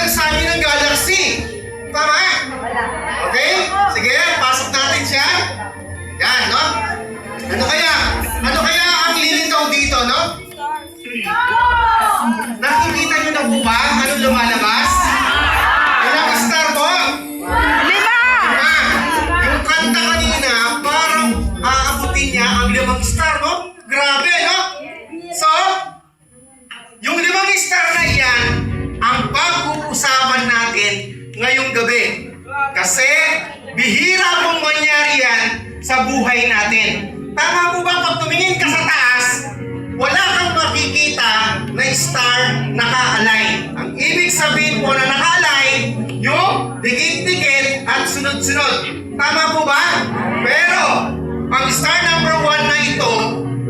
nagsabi ng galaxy? Tama? Okay? Sige, pasok natin siya. Yan, no? Ano kaya ang lilitaw dito, no? Nakikita niyo na po ba? Anong lumalabas? Ilang star po? 5! Yung kanta kanina, parang aabutin niya ang 5 star, no? Grabe, no? So, yung 5 star na yan, ang pag-uusapan natin ngayong gabi. Kasi, bihira pong mangyari yan sa buhay natin. Tama po ba pag tumingin ka sa taas, wala kang makikita na star naka-align. Ang ibig sabihin po na naka-align, yung dikit-dikit at sunod-sunod. Tama po ba? Pero, ang star number 1 na ito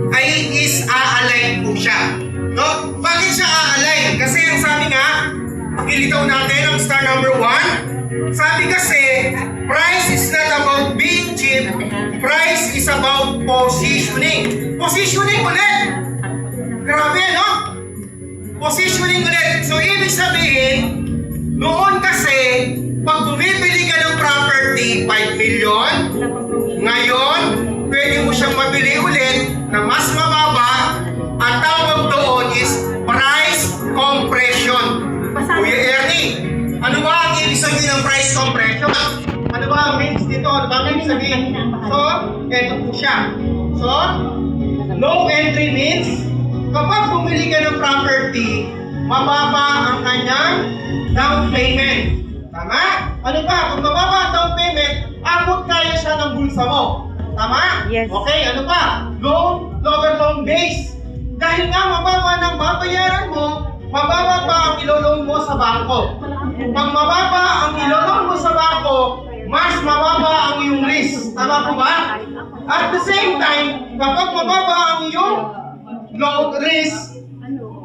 ay is a-align po siya. No? Bakit siya a-align? Kasi yung sabi nga, pakilitaw natin ang star number 1. Sabi kasi, price is not about being cheap. Price is about positioning. Positioning ulit! Grabe, no? Positioning ulit. So, ibig sabihin, noon kasi, pag bumibili ka ng property, 5 million, ngayon, pwede mo siyang mabili ulit na mas mababa. Ang tawag doon is price compression. Kuya Ernie, ano ba ang ibig sabihin ng price compression? Ano ba ang means dito? Ano ba ang ibig sabihin? So, eto po siya. So, low entry means, kapag bumili ka ng property, mababa ang kanyang down payment. Tama? Ano ba? Kung mababa ang down payment, abot kaya siya ng bulsa mo. Tama? Yes. Okay, ano pa? Lower loan base. Dahil nga mababa ng babayaran mo, mababa pa ang iloloan mo sa bangko. Pag mababa ang iloloan mo sa bangko, mas mababa ang iyong risk. Tama po ba? At the same time, kapag mababa ang iyong low risk,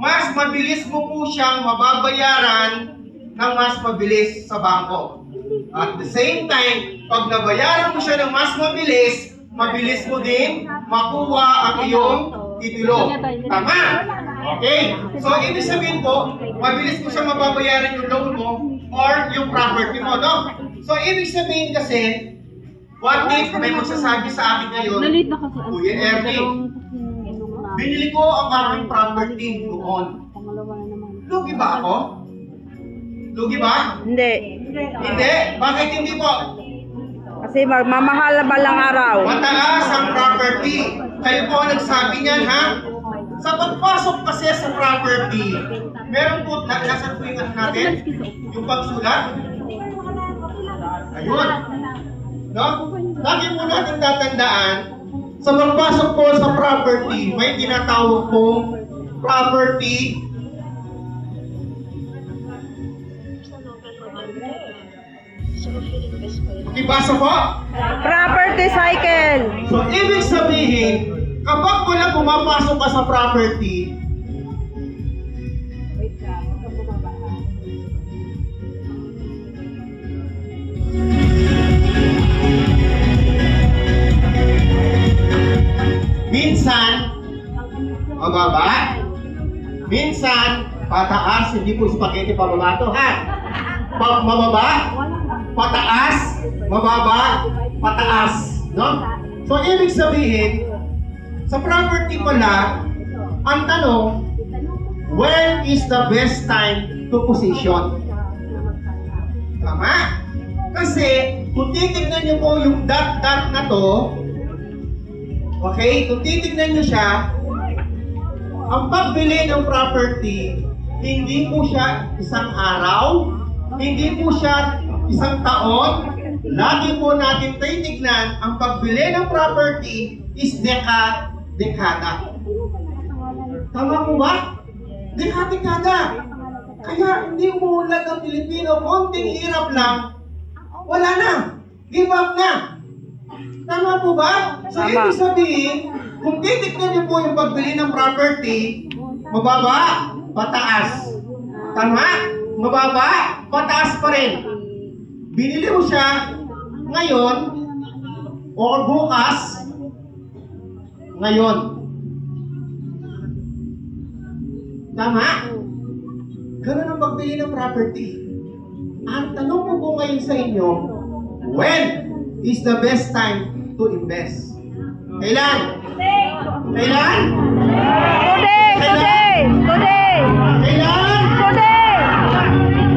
mas mabilis mo po siyang mababayaran ng mas mabilis sa bangko. At the same time, pag nabayaran mo siya ng mas mabilis, mabilis mo din makuha ang iyong titulo. Tama? Okay? So, ibig sabihin po, mabilis mo siya mababayaran yung loan mo or yung property mo, no? So, ibig sabihin kasi, what if may magsasabi sa akin ngayon, Kuya Ernie, binili ko ang aking property noon. Lugi ba ako? Lugi ba? Hindi. Hindi? Bakit hindi po? Kasi mamahal ba lang araw? Mataas ang property. Kayo po ang nagsabi niyan, ha? Sa pagpasok kasi sa property, meron po, nasa po yung ano natin? Yung pagsulat? Ayun. No? Lagi po natin tatandaan, sa pagpasok po sa property, may tinatawag pong property ibasa po? Property cycle. So, ibig sabihin, kapag wala pumapasok ka sa property, minsan, mababa, minsan, pataas, hindi po spaghetti pababa to, ha? Pag mababa, pataas, mababa, pataas, no? So, ibig sabihin, sa property pala, ang tanong, when is the best time to position? Tama? Kasi, kung titignan niyo po yung dot na to, okay, kung titignan niyo siya, ang pagbili ng property, hindi po siya isang araw, hindi po siya isang taon. Lagi po natin titignan, ang pagbili ng property is dekada. Tama po ba? Dekada. Kaya hindi umuulat ang Pilipino, konting hirap lang, wala na. Give up na. Tama po ba? So, Tama. ibig sabihin, kung titignan niyo po yung pagbili ng property, mababa, pataas. Tama? Mababa, pataas pa rin. Binili mo siya ngayon or bukas, ngayon. Tama? Ganun ang pagbili ng property. Ang tanong ko po ngayon sa inyo, when is the best time to invest? Kailan? Kailan? Today! Today! Today! Kailan? Today!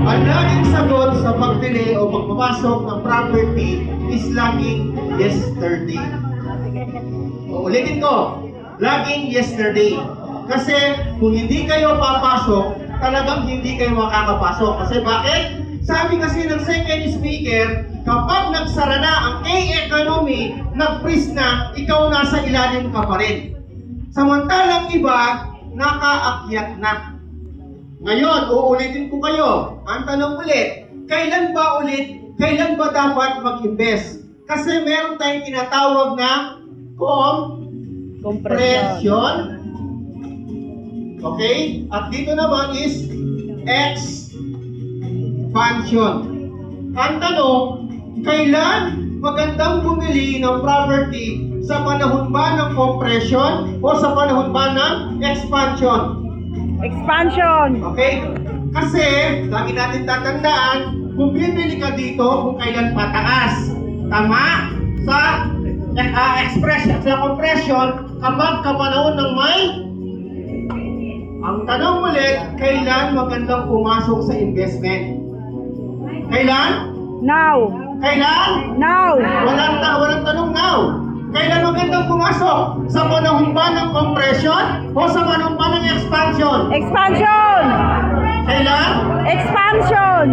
Ang laging sagot sa pagbili o pagpapasok ng property is laging yesterday. Ulitin ko, laging yesterday. Kasi kung hindi kayo papasok, talagang hindi kayo makakapasok. Kasi bakit? Sabi kasi ng second speaker, kapag nagsara na ang K-economy, nag-freeze na, ikaw nasa ilalim ka pa rin. Samantalang iba, nakaakyat na. Ngayon, uulitin ko kayo. Ang tanong ulit, kailan ba dapat mag-invest? Kasi meron tayong tinatawag na compression. Okay? At dito naman is expansion. Ang tanong, kailan magandang bumili ng property? Sa panahon ba ng compression o sa panahon ba ng expansion? Expansion! Okay? Kasi, lagi natin tatandaan, kung bibili ka dito, kung kailan pataas. Tama? Sa compression, kapag kapanahon ng may. Ang tanong ulit, kailan magandang pumasok sa investment? Kailan? Now! Kailan? Now! Walang tanong now. Kailan magandang pumasok? Sa panahon ba ng compression o sa panahon ba ng expansion? Expansion! Kailan? Expansion!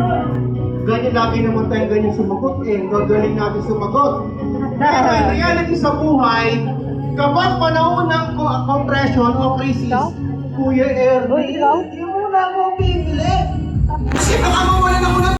Ganyan lagi naman tayo ganyan sumagot Gagaling natin sumagot. Pero in reality sa buhay, kapag panahon ng compression o crisis, Kuya Ernie, Uy, ikaw? hindi mo na ako pipili. Kasi baka mawalan ako ng